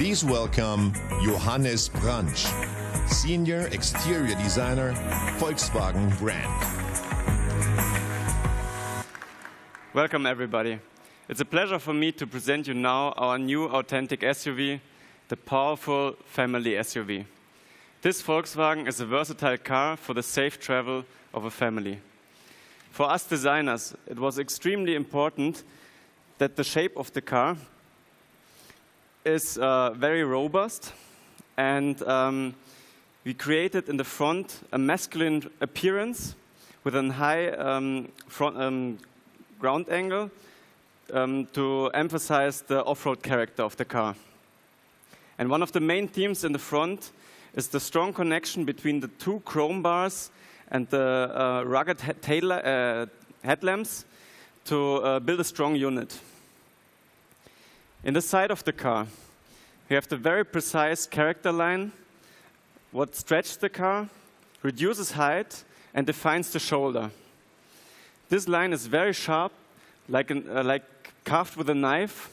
Please welcome Johannes Branch, Senior Exterior Designer, Volkswagen brand. Welcome, everybody. It's a pleasure for me to present you now our new authentic SUV, the powerful family SUV. This Volkswagen is a versatile car for the safe travel of a family. For us designers, it was extremely important that the shape of the car is very robust, and we created in the front a masculine appearance with a high ground angle to emphasize the off-road character of the car. And one of the main themes in the front is the strong connection between the two chrome bars and the rugged headlamps to build a strong unit. In the side of the car, we have the very precise character line, what stretches the car, reduces height, and defines the shoulder. This line is very sharp, like carved with a knife,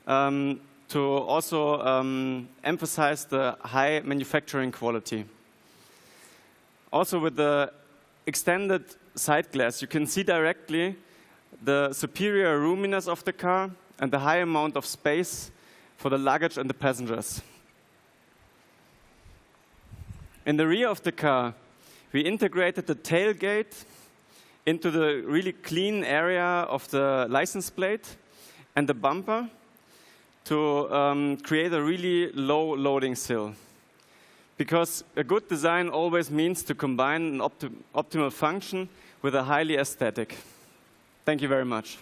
to also emphasize the high manufacturing quality. Also, with the extended side glass, you can see directly the superior roominess of the car and the high amount of space for the luggage and the passengers. In the rear of the car, we integrated the tailgate into the really clean area of the license plate and the bumper to create a really low loading sill. Because a good design always means to combine an optimal function with a highly aesthetic. Thank you very much.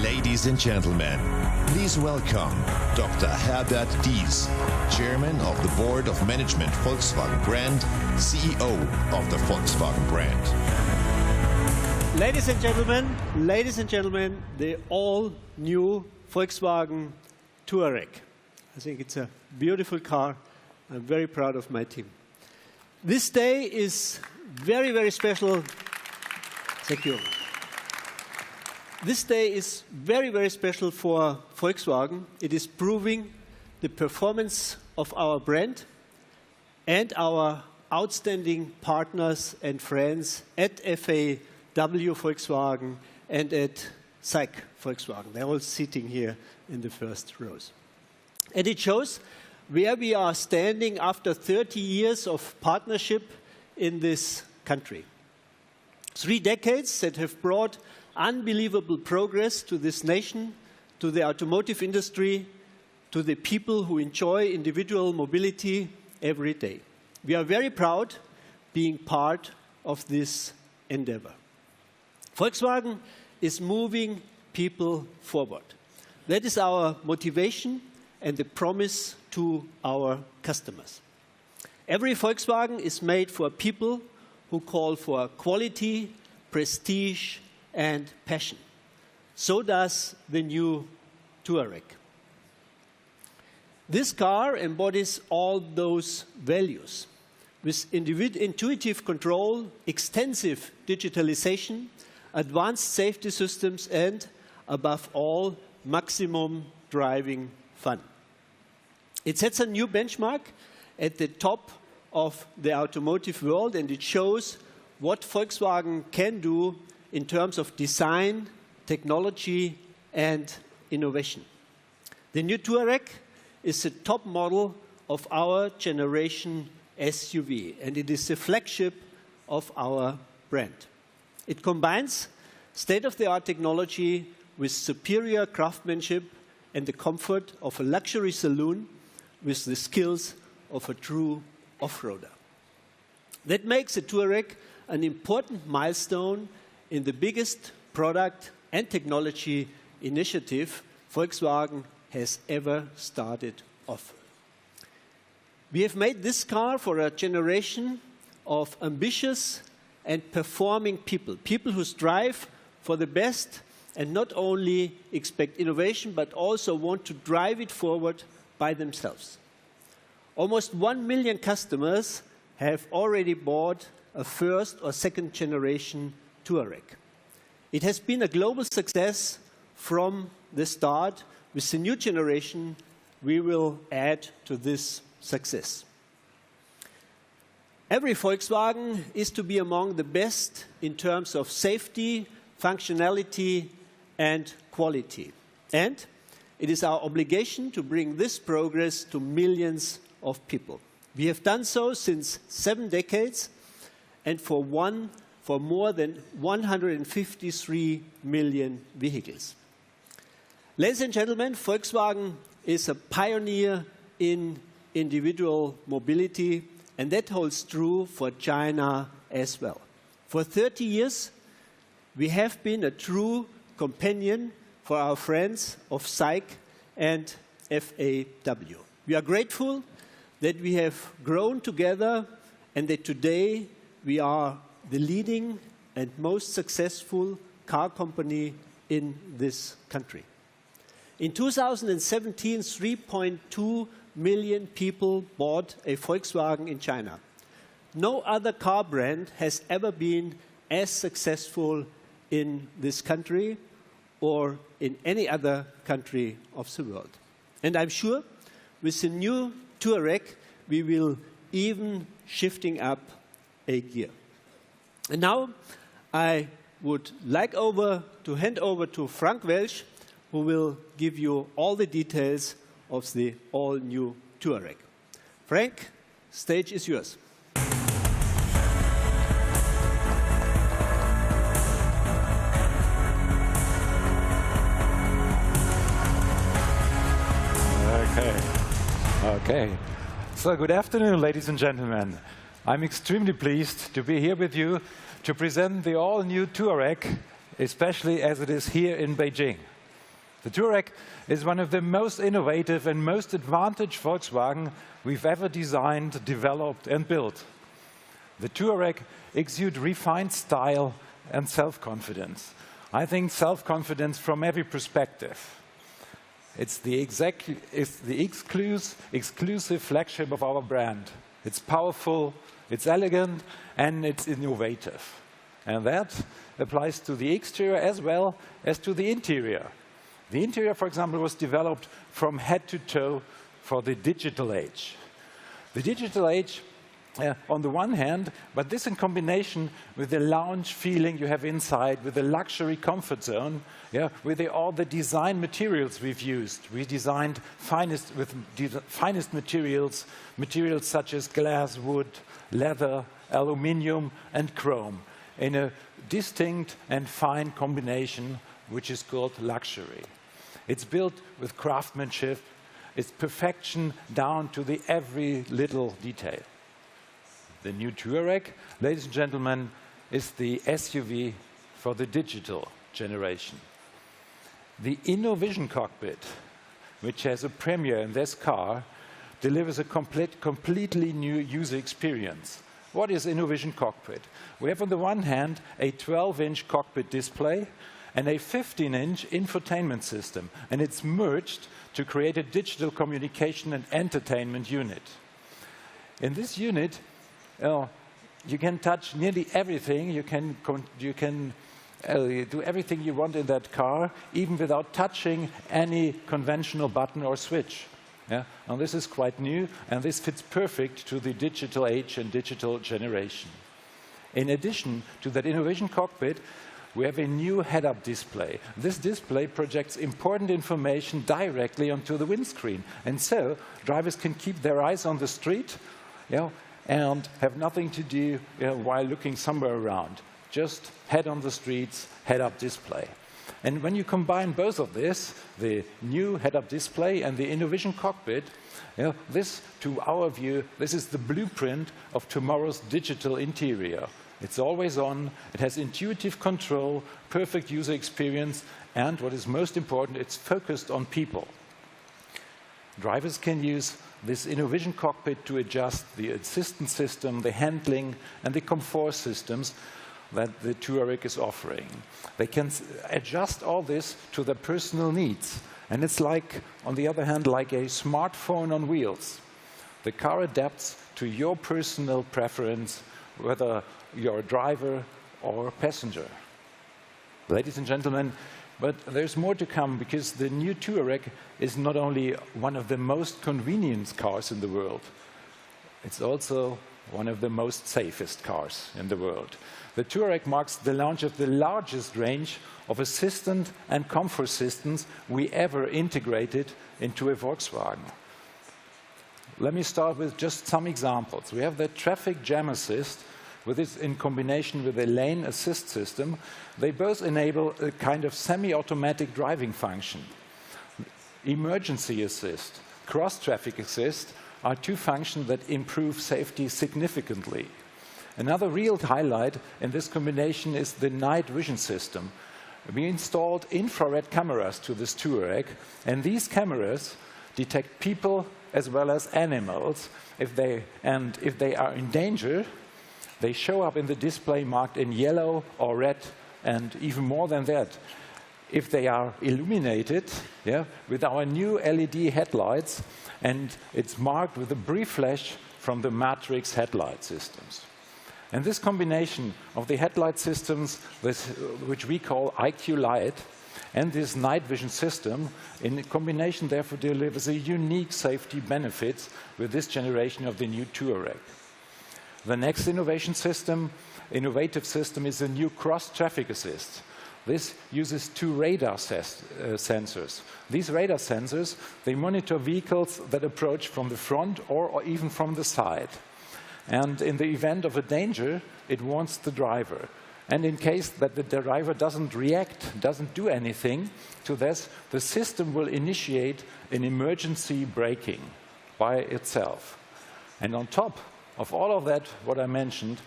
Ladies and gentlemen, please welcome Dr. Herbert Dies, Chairman of the Board of Management Volkswagen brand, CEO of the Volkswagen brand. Ladies and gentlemen, the all-new Volkswagen Touareg. I think it's a beautiful car. I'm very proud of my team. This day is very, very special. Thank you. This day is very, very special for Volkswagen. It is proving the performance of our brand and our outstanding partners and friends at FAW Volkswagen and at SAIC Volkswagen. They're all sitting here in the first rows. And it shows where we are standing after 30 years of partnership in this country. 3 decades that have brought unbelievable progress to this nation, to the automotive industry, to the people who enjoy individual mobility every day. We are very proud being part of this endeavor. Volkswagen is moving people forward. That is our motivation and the promise to our customers. Every Volkswagen is made for people who call for quality, prestige, and passion. So does the new Touareg. This car embodies all those values with intuitive control, extensive digitalization, advanced safety systems, and, above all, maximum driving fun. It sets a new benchmark at the top of the automotive world, and it shows what Volkswagen can do in terms of design, technology, and innovation. The new Touareg is the top model of our generation SUV, and it is the flagship of our brand. It combines state-of-the-art technology with superior craftsmanship and the comfort of a luxury saloon with the skills of a true off-roader. That makes the Touareg an important milestone in the biggest product and technology initiative Volkswagen has ever started off. We have made this car for a generation of ambitious and performing people, people who strive for the best and not only expect innovation, but also want to drive it forward by themselves. Almost 1 million customers have already bought a first or second generation Touareg. It has been a global success from the start. With the new generation, we will add to this success. Every Volkswagen is to be among the best in terms of safety, functionality, and quality. And it is our obligation to bring this progress to millions of people. We have done so since 7 decades and for more than 153 million vehicles. Ladies and gentlemen, Volkswagen is a pioneer in individual mobility, and that holds true for China as well. For 30 years, we have been a true companion for our friends of SAIC and FAW. We are grateful that we have grown together and that today we are the leading and most successful car company in this country. In 2017, 3.2 million people bought a Volkswagen in China. No other car brand has ever been as successful in this country or in any other country of the world. And I'm sure with the new Touareg, we will even shifting up a gear. And now I would like to hand over to Frank Welsch, who will give you all the details of the all-new Touareg. Frank, stage is yours. Okay. So good afternoon, ladies and gentlemen. I'm extremely pleased to be here with you to present the all-new Touareg, especially as it is here in Beijing. The Touareg is one of the most innovative and most advantaged Volkswagen we've ever designed, developed, and built. The Touareg exudes refined style and self-confidence. I think self-confidence from every perspective. It's the exclusive flagship of our brand. It's powerful, it's elegant, and it's innovative. And that applies to the exterior as well as to the interior. The interior, for example, was developed from head to toe for the digital age. The digital age, on the one hand, but this in combination with the lounge feeling you have inside, with the luxury comfort zone, with all the design materials we've used. We designed finest materials, materials such as glass, wood, leather, aluminium, and chrome, in a distinct and fine combination, which is called luxury. It's built with craftsmanship. It's perfection down to the every little detail. The new Touareg, ladies and gentlemen, is the SUV for the digital generation. The InnoVision cockpit, which has a premiere in this car, delivers a completely new user experience. What is InnoVision cockpit? We have on the one hand a 12-inch cockpit display and a 15-inch infotainment system, and it's merged to create a digital communication and entertainment unit. In this unit, you can touch nearly everything. You can do everything you want in that car, even without touching any conventional button or switch. And this is quite new, and this fits perfect to the digital age and digital generation. In addition to that InnoVision cockpit, we have a new head-up display. This display projects important information directly onto the windscreen, and so drivers can keep their eyes on the street, and have nothing to do while looking somewhere around. Just head on the streets, head-up display. And when you combine both of this, the new head-up display and the InnoVision cockpit, this, to our view, this is the blueprint of tomorrow's digital interior. It's always on, it has intuitive control, perfect user experience, and what is most important, it's focused on people. Drivers can use this InnoVision cockpit to adjust the assistance system, the handling, and the comfort systems that the Touareg is offering. They can adjust all this to their personal needs. And it's like, on the other hand, like a smartphone on wheels. The car adapts to your personal preference, whether you're a driver or a passenger. Ladies and gentlemen, but there's more to come, because the new Touareg is not only one of the most convenient cars in the world, it's also one of the most safest cars in the world. The Touareg marks the launch of the largest range of assistant and comfort systems we ever integrated into a Volkswagen. Let me start with just some examples. We have the traffic jam assist, with this in combination with a lane assist system. They both enable a kind of semi-automatic driving function. Emergency assist, cross-traffic assist are two functions that improve safety significantly. Another real highlight in this combination is the night vision system. We installed infrared cameras to this Touareg, and these cameras detect people as well as animals. If they are in danger, they show up in the display marked in yellow or red, and even more than that, if they are illuminated, with our new LED headlights, and it's marked with a brief flash from the Matrix headlight systems. And this combination of the headlight systems, which we call IQ Light, and this night vision system, in combination therefore delivers a unique safety benefits with this generation of the new Touareg. The next innovative system is a new cross-traffic assist. This uses two radar sensors. These radar sensors, they monitor vehicles that approach from the front or even from the side. And in the event of a danger, it warns the driver. And in case that the driver doesn't react, doesn't do anything to this, the system will initiate an emergency braking by itself. And on top of all of that, what I mentioned,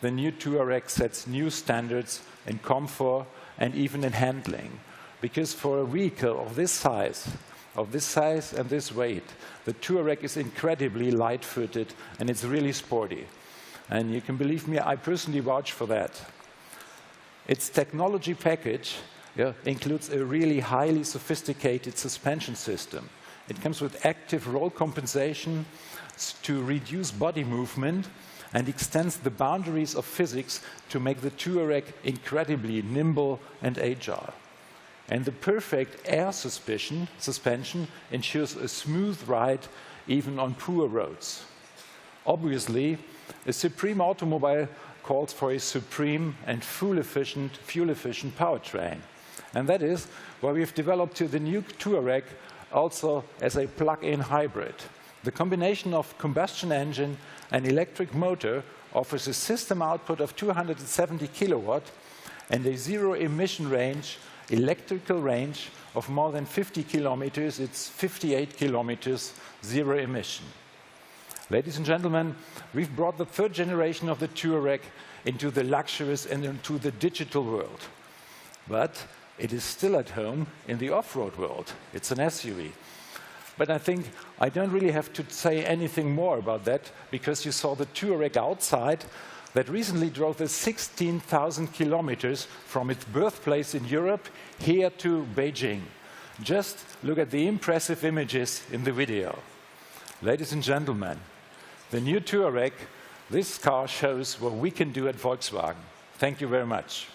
the new Touareg sets new standards in comfort and even in handling. Because for a vehicle of this size and this weight, the Touareg is incredibly light-footed, and it's really sporty. And you can believe me, I personally vouch for that. Its technology package includes a really highly sophisticated suspension system. It comes with active roll compensation to reduce body movement and extends the boundaries of physics to make the Touareg incredibly nimble and agile. And the perfect air suspension ensures a smooth ride even on poor roads. Obviously, a supreme automobile calls for a supreme and fuel-efficient powertrain. And that is why we've developed the new Touareg also as a plug-in hybrid. The combination of combustion engine and electric motor offers a system output of 270 kilowatt and a zero-emission range, electrical range of more than 50 kilometers. It's 58 kilometers, zero emission. Ladies and gentlemen, we've brought the third generation of the Touareg into the luxurious and into the digital world. But it is still at home in the off-road world. It's an SUV. But I think I don't really have to say anything more about that, because you saw the Touareg outside that recently drove the 16,000 kilometers from its birthplace in Europe here to Beijing. Just look at the impressive images in the video. Ladies and gentlemen, the new Touareg, this car shows what we can do at Volkswagen. Thank you very much.